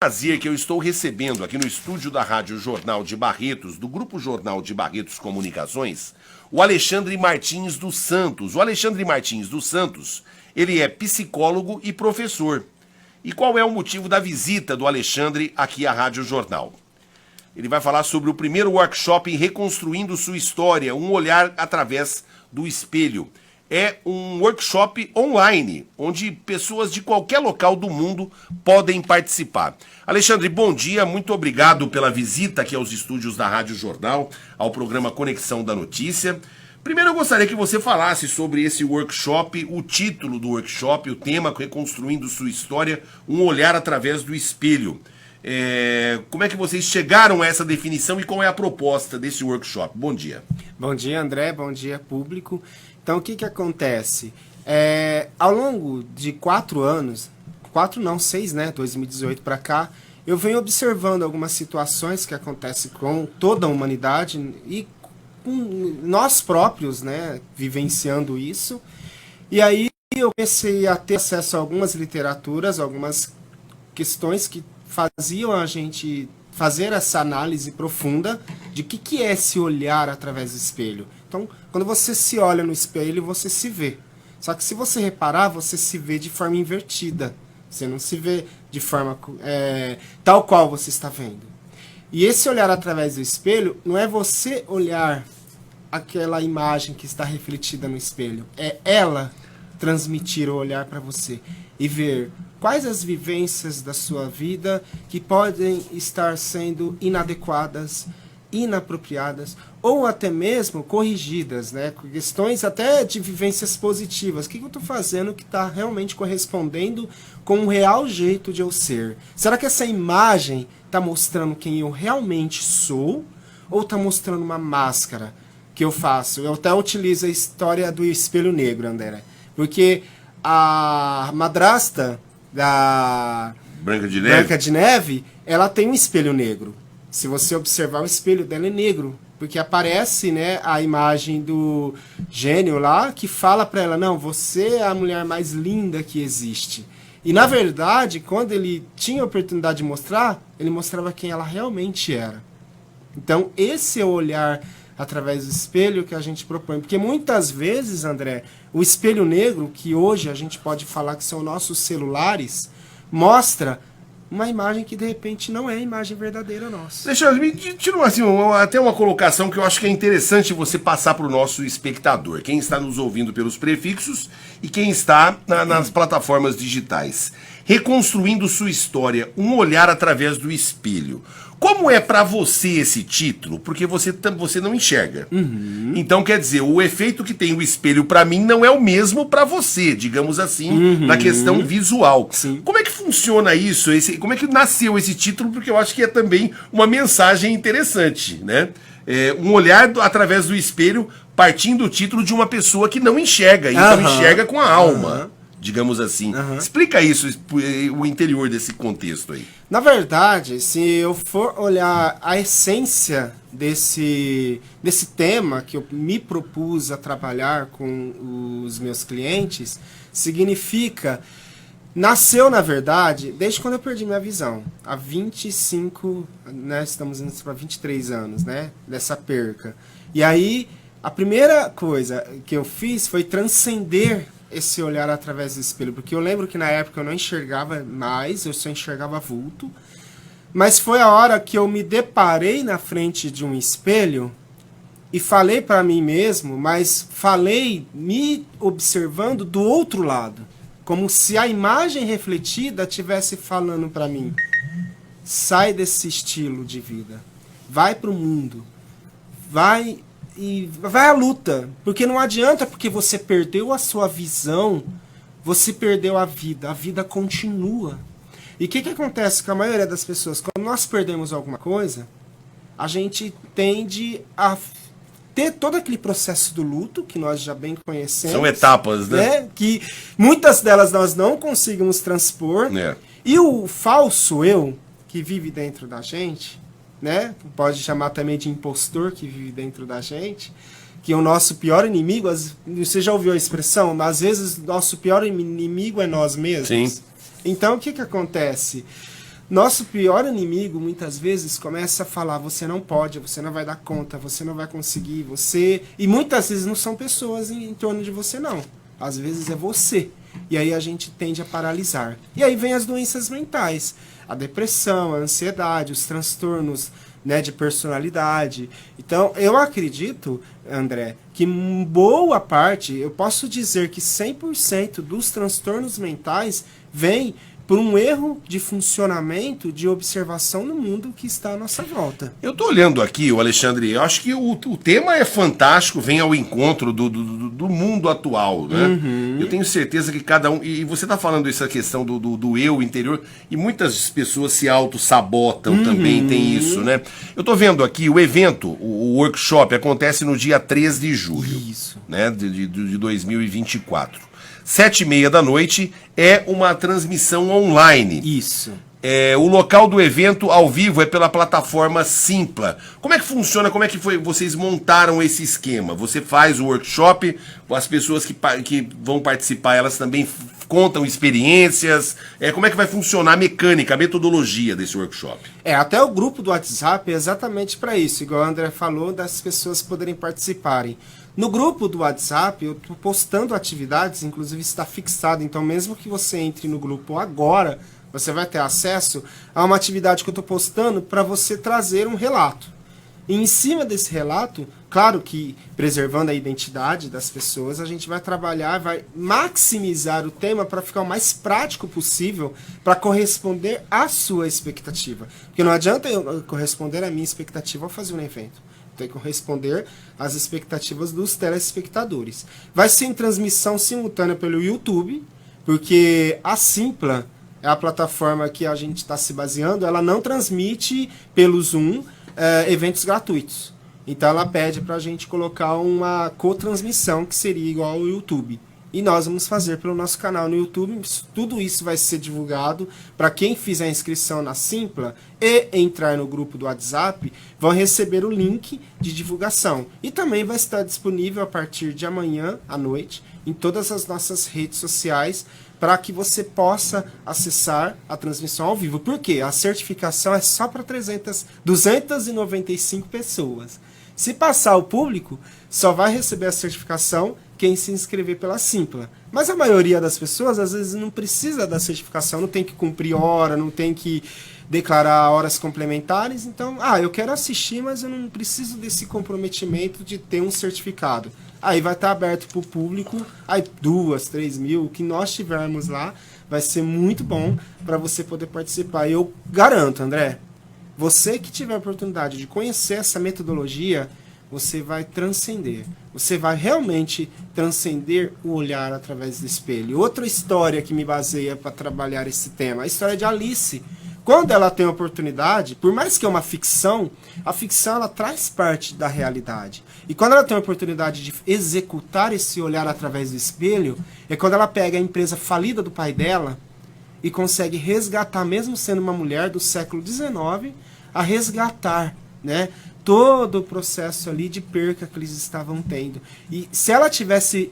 Prazer que eu estou recebendo aqui no estúdio da Rádio Jornal de Barretos, do Grupo Jornal de Barretos Comunicações, o Alexandre Martins dos Santos. O Alexandre Martins dos Santos, ele é psicólogo e professor. E qual é o motivo da visita do Alexandre aqui à Rádio Jornal? Ele vai falar sobre o primeiro workshop Reconstruindo Sua História, um olhar através do espelho. É um workshop online, onde pessoas de qualquer local do mundo podem participar. Alexandre, bom dia, muito obrigado pela visita aqui aos estúdios da Rádio Jornal, ao programa Conexão da Notícia. Primeiro eu gostaria que você falasse sobre esse workshop, o título do workshop, o tema Reconstruindo Sua História, um olhar através do espelho. Como é que vocês chegaram a essa definição e qual é a proposta desse workshop? Bom dia. Bom dia, André, bom dia, público. Então, o que acontece? Ao longo de 4 anos, 6, né, 2018 para cá, eu venho observando algumas situações que acontecem com toda a humanidade e com nós próprios, né, vivenciando isso. E aí eu comecei a ter acesso a algumas literaturas, algumas questões que faziam a gente fazer essa análise profunda de o que é esse olhar através do espelho. Então, quando você se olha no espelho, você se vê. Só que se você reparar, você se vê de forma invertida. Você não se vê de forma tal qual você está vendo. E esse olhar através do espelho não é você olhar aquela imagem que está refletida no espelho. É ela transmitir o olhar para você e ver quais as vivências da sua vida que podem estar sendo inadequadas, inapropriadas ou até mesmo corrigidas, né? Questões até de vivências positivas. O que eu estou fazendo que está realmente correspondendo com o real jeito de eu ser? Será que essa imagem está mostrando quem eu realmente sou ou está mostrando uma máscara que eu faço? Eu até utilizo a história do espelho negro, André, porque a madrasta da Branca de Neve, ela tem um espelho negro. Se você observar, o espelho dela é negro, porque aparece, né, a imagem do gênio lá, que fala para ela, não, você é a mulher mais linda que existe. E, na verdade, quando ele tinha a oportunidade de mostrar, ele mostrava quem ela realmente era. Então, esse é o olhar através do espelho que a gente propõe. Porque muitas vezes, André, o espelho negro, que hoje a gente pode falar que são nossos celulares, mostra uma imagem que de repente não é a imagem verdadeira nossa. Deixa eu me tira assim, até uma colocação que eu acho que é interessante você passar para o nosso espectador, quem está nos ouvindo pelos prefixos e quem está nas plataformas digitais. Reconstruindo Sua História, um olhar através do espelho. Como é para você esse título? Porque você não enxerga. Uhum. Então, quer dizer, o efeito que tem o espelho para mim não é o mesmo para você, digamos assim, na questão visual. Sim. Como é que funciona isso? Como é que nasceu esse título? Porque eu acho que é também uma mensagem interessante, né? Um olhar através do espelho, partindo do título de uma pessoa que não enxerga, então enxerga com a alma. Digamos assim. Explica isso, o interior desse contexto aí. Na verdade, se eu for olhar a essência desse tema que eu me propus a trabalhar com os meus clientes, significa, nasceu na verdade, desde quando eu perdi minha visão, há 25, né, estamos indo para 23 anos, né, dessa perca. E aí, a primeira coisa que eu fiz foi transcender esse olhar através do espelho, porque eu lembro que na época eu não enxergava mais, eu só enxergava vulto, mas foi a hora que eu me deparei na frente de um espelho e falei para mim mesmo, mas falei me observando do outro lado, como se a imagem refletida estivesse falando para mim, sai desse estilo de vida, vai para o mundo, vai à luta, porque não adianta porque você perdeu a sua visão, você perdeu a vida continua. E o que acontece com a maioria das pessoas? Quando nós perdemos alguma coisa, a gente tende a ter todo aquele processo do luto, que nós já bem conhecemos. São etapas, né? Que muitas delas nós não conseguimos transpor. E o falso eu, que vive dentro da gente, né? Pode chamar também de impostor que vive dentro da gente, que é o nosso pior inimigo. Você já ouviu a expressão? Às vezes, nosso pior inimigo é nós mesmos. Sim. Então, o que acontece? Nosso pior inimigo, muitas vezes, começa a falar, você não pode, você não vai dar conta, você não vai conseguir, você... E muitas vezes não são pessoas em torno de você, não. Às vezes é você. E aí a gente tende a paralisar. E aí vem as doenças mentais. A depressão, a ansiedade, os transtornos, né, de personalidade. Então, eu acredito, André, que boa parte, eu posso dizer que 100% dos transtornos mentais vem por um erro de funcionamento, de observação no mundo que está à nossa volta. Eu tô olhando aqui, o Alexandre, eu acho que o tema é fantástico, vem ao encontro do mundo atual, né? Uhum. Eu tenho certeza que cada um... E você tá falando essa questão do eu interior, e muitas pessoas se auto-sabotam também, tem isso, né? Eu tô vendo aqui, o evento, o workshop, acontece no dia 3 de julho, isso, né? De 2024. 7h30 da noite é uma transmissão online. Isso. O local do evento ao vivo é pela plataforma Simpla. Como é que funciona? Como é que vocês montaram esse esquema? Você faz o workshop, as pessoas que vão participar, elas também contam experiências. Como é que vai funcionar a mecânica, a metodologia desse workshop? Até o grupo do WhatsApp é exatamente para isso, igual o André falou, das pessoas poderem participarem. No grupo do WhatsApp, eu estou postando atividades, inclusive está fixado, então mesmo que você entre no grupo agora, você vai ter acesso a uma atividade que eu estou postando para você trazer um relato. E em cima desse relato, claro que preservando a identidade das pessoas, a gente vai trabalhar, vai maximizar o tema para ficar o mais prático possível para corresponder à sua expectativa. Porque não adianta eu corresponder à minha expectativa ao fazer um evento. Tem que corresponder às expectativas dos telespectadores. Vai ser em transmissão simultânea pelo YouTube, porque a Simpla é a plataforma que a gente está se baseando, ela não transmite pelo Zoom eventos gratuitos. Então ela pede para a gente colocar uma cotransmissão que seria igual ao YouTube. E nós vamos fazer pelo nosso canal no YouTube. Tudo isso vai ser divulgado para quem fizer a inscrição na Simpla e entrar no grupo do WhatsApp, vão receber o link de divulgação. E também vai estar disponível a partir de amanhã à noite em todas as nossas redes sociais para que você possa acessar a transmissão ao vivo. Por quê? A certificação é só para 295 pessoas. Se passar o público, só vai receber a certificação quem se inscrever pela Simpla. Mas a maioria das pessoas, às vezes, não precisa da certificação, não tem que cumprir hora, não tem que declarar horas complementares. Então, eu quero assistir, mas eu não preciso desse comprometimento de ter um certificado. Aí vai estar aberto para o público, aí 2, 3 mil, o que nós tivermos lá, vai ser muito bom para você poder participar. E eu garanto, André, você que tiver a oportunidade de conhecer essa metodologia, você vai transcender. Você vai realmente transcender o olhar através do espelho. Outra história que me baseia para trabalhar esse tema, a história de Alice. Quando ela tem a oportunidade, por mais que é uma ficção, a ficção ela traz parte da realidade. E quando ela tem a oportunidade de executar esse olhar através do espelho, é quando ela pega a empresa falida do pai dela e consegue resgatar, mesmo sendo uma mulher do século XIX, a resgatar, né, todo o processo ali de perca que eles estavam tendo. E se ela tivesse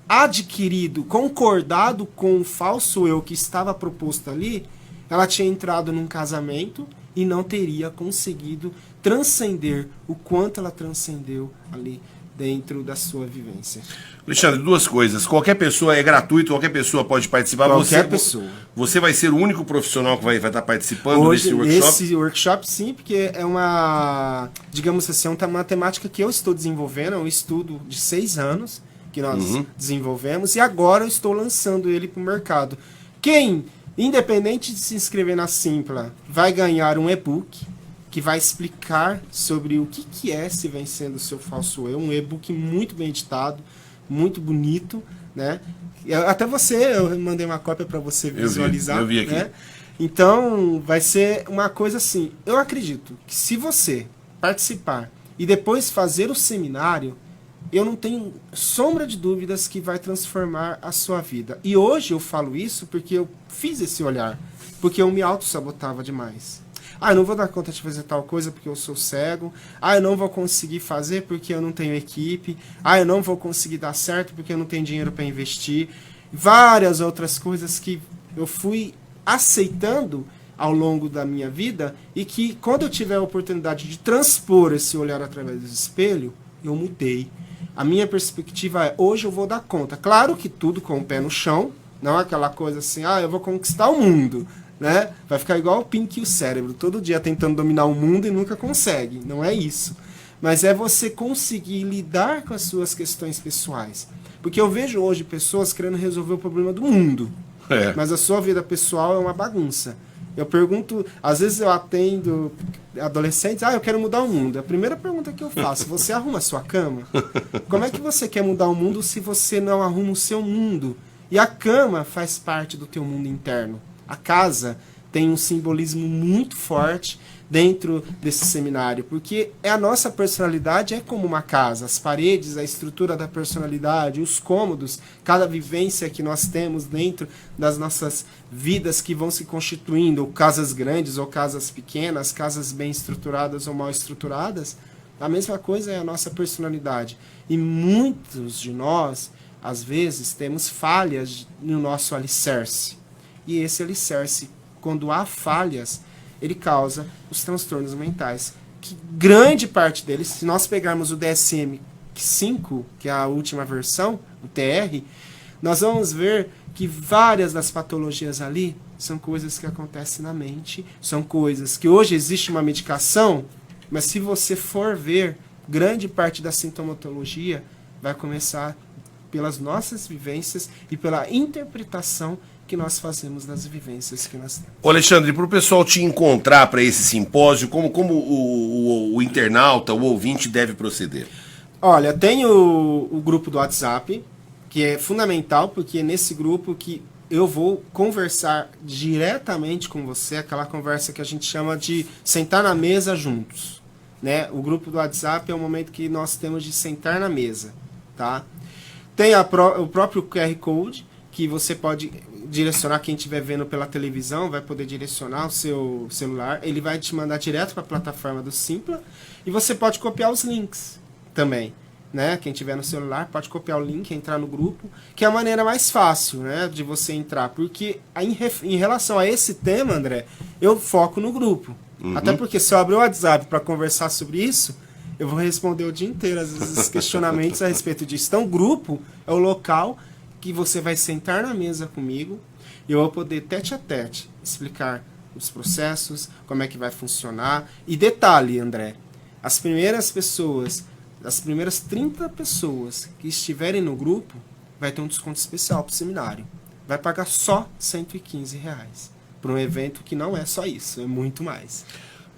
adquirido, concordado com o falso eu que estava proposto ali, ela tinha entrado num casamento e não teria conseguido transcender o quanto ela transcendeu ali dentro da sua vivência. Alexandre, 2 coisas. Qualquer pessoa, é gratuito, qualquer pessoa pode participar. Qualquer pessoa. Você vai ser o único profissional que vai estar participando desse workshop? Nesse workshop, sim, porque é uma, digamos assim, uma temática que eu estou desenvolvendo, é um estudo de 6 anos que nós desenvolvemos, e agora eu estou lançando ele para o mercado. Quem, independente de se inscrever na Simpla, vai ganhar um e-book que vai explicar sobre o que é se vencendo o seu falso eu, um e-book muito bem editado, muito bonito, né? Até eu mandei uma cópia para você visualizar. Eu vi aqui. Né? Então, vai ser uma coisa assim. Eu acredito que se você participar e depois fazer o seminário, eu não tenho sombra de dúvidas que vai transformar a sua vida. E hoje eu falo isso porque eu fiz esse olhar, porque eu me auto-sabotava demais. Eu não vou dar conta de fazer tal coisa porque eu sou cego. Eu não vou conseguir fazer porque eu não tenho equipe. Eu não vou conseguir dar certo porque eu não tenho dinheiro para investir. Várias outras coisas que eu fui aceitando ao longo da minha vida e que quando eu tiver a oportunidade de transpor esse olhar através do espelho, eu mudei. A minha perspectiva é, hoje eu vou dar conta. Claro que tudo com o pé no chão, não é aquela coisa assim, eu vou conquistar o mundo, né? Vai ficar igual o Pink e o cérebro, todo dia tentando dominar o mundo e nunca consegue. Não é isso. Mas é você conseguir lidar com as suas questões pessoais. Porque eu vejo hoje pessoas querendo resolver o problema do mundo. Mas a sua vida pessoal é uma bagunça. Eu pergunto, às vezes eu atendo adolescentes, eu quero mudar o mundo. A primeira pergunta que eu faço, você arruma a sua cama? Como é que você quer mudar o mundo se você não arruma o seu mundo? E a cama faz parte do teu mundo interno. A casa tem um simbolismo muito forte dentro desse seminário, porque a nossa personalidade é como uma casa, as paredes, a estrutura da personalidade, os cômodos, cada vivência que nós temos dentro das nossas vidas que vão se constituindo, ou casas grandes ou casas pequenas, casas bem estruturadas ou mal estruturadas, a mesma coisa é a nossa personalidade. E muitos de nós, às vezes, temos falhas no nosso alicerce. E esse alicerce, quando há falhas, ele causa os transtornos mentais. Que grande parte deles, se nós pegarmos o DSM-5, que é a última versão, o TR, nós vamos ver que várias das patologias ali são coisas que acontecem na mente, são coisas que hoje existe uma medicação, mas se você for ver, grande parte da sintomatologia vai começar pelas nossas vivências e pela interpretação que nós fazemos das vivências que nós temos. Ô Alexandre, para o pessoal te encontrar para esse simpósio, como o internauta, o ouvinte deve proceder? Olha, tem o grupo do WhatsApp, que é fundamental, porque é nesse grupo que eu vou conversar diretamente com você, aquela conversa que a gente chama de sentar na mesa juntos, né? O grupo do WhatsApp é o momento que nós temos de sentar na mesa, tá? Tem o próprio QR Code, que você pode direcionar, quem estiver vendo pela televisão vai poder direcionar o seu celular, ele vai te mandar direto para a plataforma do Simpla, e você pode copiar os links também, né? Quem tiver no celular pode copiar o link, entrar no grupo, que é a maneira mais fácil, né, de você entrar, porque em relação a esse tema, André, eu foco no grupo, até porque se eu abrir o WhatsApp para conversar sobre isso, eu vou responder o dia inteiro às vezes questionamentos a respeito disso. Então o grupo é o local que você vai sentar na mesa comigo e eu vou poder tete a tete explicar os processos, como é que vai funcionar. E detalhe, André, as primeiras 30 pessoas que estiverem no grupo vai ter um desconto especial para o seminário. Vai pagar só R$115 para um evento que não é só isso, é muito mais.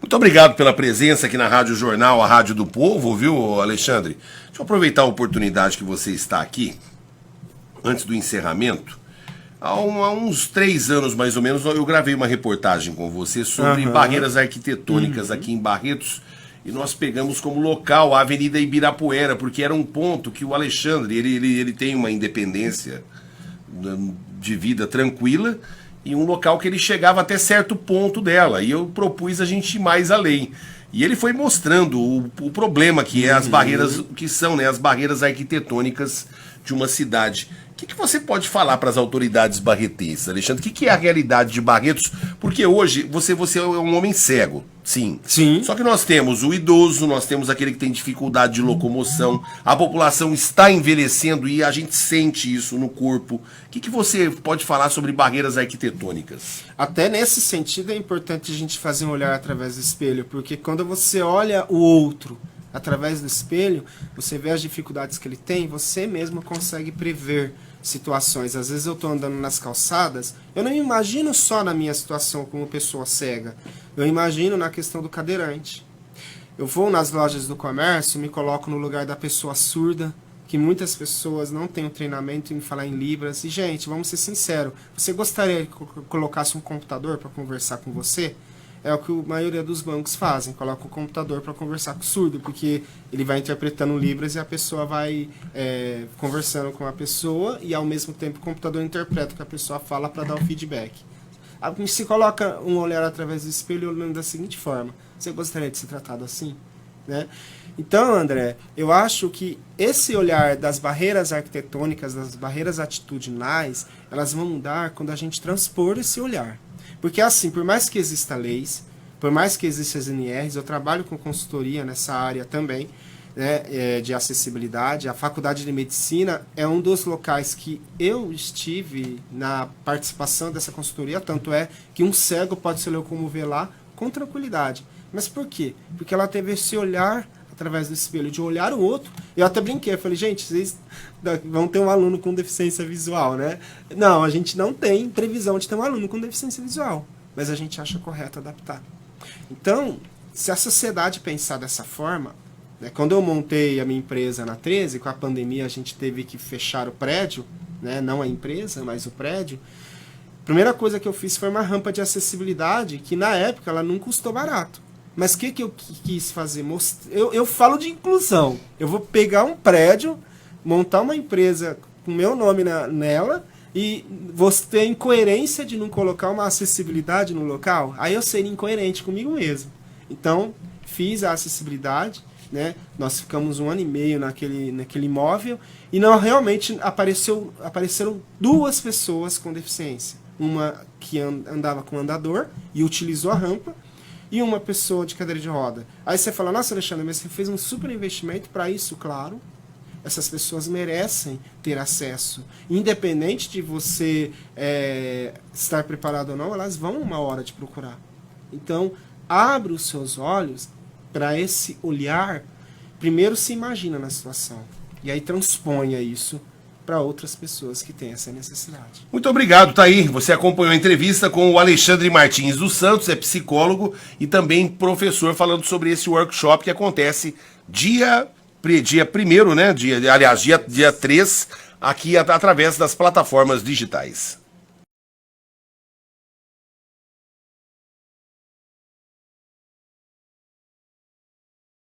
Muito obrigado pela presença aqui na Rádio Jornal, a Rádio do Povo, viu, Alexandre? Deixa eu aproveitar a oportunidade que você está aqui. Antes do encerramento, há uns 3 anos mais ou menos, eu gravei uma reportagem com você sobre barreiras arquitetônicas aqui em Barretos, e nós pegamos como local a Avenida Ibirapuera, porque era um ponto que o Alexandre, ele tem uma independência de vida tranquila, e um local que ele chegava até certo ponto dela, e eu propus a gente ir mais além. E ele foi mostrando o problema que é as barreiras, que são, né, as barreiras arquitetônicas de uma cidade. O que você pode falar para as autoridades barretenses, Alexandre? O que é a realidade de Barretos? Porque hoje você é um homem cego, sim. Só que nós temos o idoso, nós temos aquele que tem dificuldade de locomoção, a população está envelhecendo e a gente sente isso no corpo. O que você pode falar sobre barreiras arquitetônicas? Até nesse sentido é importante a gente fazer um olhar através do espelho, porque quando você olha o outro através do espelho, você vê as dificuldades que ele tem, você mesmo consegue prever situações. Às vezes eu estou andando nas calçadas, eu não me imagino só na minha situação como pessoa cega, eu imagino na questão do cadeirante. Eu vou nas lojas do comércio, me coloco no lugar da pessoa surda, que muitas pessoas não têm o treinamento em falar em libras. E, gente, vamos ser sinceros, você gostaria que eu colocasse um computador para conversar com você? É o que a maioria dos bancos fazem, coloca o computador para conversar com o surdo, porque ele vai interpretando libras e a pessoa vai conversando com a pessoa e ao mesmo tempo o computador interpreta o que a pessoa fala para dar o feedback. Se coloca um olhar através do espelho olhando da seguinte forma: você gostaria de ser tratado assim? Né? Então, André, eu acho que esse olhar das barreiras arquitetônicas, das barreiras atitudinais, elas vão mudar quando a gente transpor esse olhar. Porque assim, por mais que existam leis, por mais que existam as NRs, eu trabalho com consultoria nessa área também, né, de acessibilidade. A Faculdade de Medicina é um dos locais que eu estive na participação dessa consultoria, tanto é que um cego pode se locomover lá com tranquilidade. Mas por quê? Porque ela teve esse olhar através do espelho, de olhar o outro. Eu até brinquei, eu falei, gente, vocês vão ter um aluno com deficiência visual, né? Não, a gente não tem previsão de ter um aluno com deficiência visual, mas a gente acha correto adaptar. Então, se a sociedade pensar dessa forma, né, quando eu montei a minha empresa na 13, com a pandemia a gente teve que fechar o prédio, né, não a empresa, mas o prédio, a primeira coisa que eu fiz foi uma rampa de acessibilidade, que na época ela não custou barato. Mas o que eu quis fazer? Eu falo de inclusão. Eu vou pegar um prédio, montar uma empresa com meu nome nela e você ter incoerência de não colocar uma acessibilidade no local. Aí eu seria incoerente comigo mesmo. Então, fiz a acessibilidade, né? Nós ficamos 1 ano e meio naquele imóvel e não realmente apareceram 2 pessoas com deficiência. Uma que andava com andador e utilizou a rampa, e uma pessoa de cadeira de roda. Aí você fala, nossa, Alexandre, mas você fez um super investimento para isso, claro. Essas pessoas merecem ter acesso. Independente de você estar preparado ou não, elas vão uma hora te procurar. Então, abre os seus olhos para esse olhar. Primeiro se imagina na situação. E aí transponha isso para outras pessoas que têm essa necessidade. Muito obrigado, tá aí. Você acompanhou a entrevista com o Alexandre Martins dos Santos, é psicólogo e também professor, falando sobre esse workshop que acontece dia 1º, né? Dia 3, aqui através das plataformas digitais.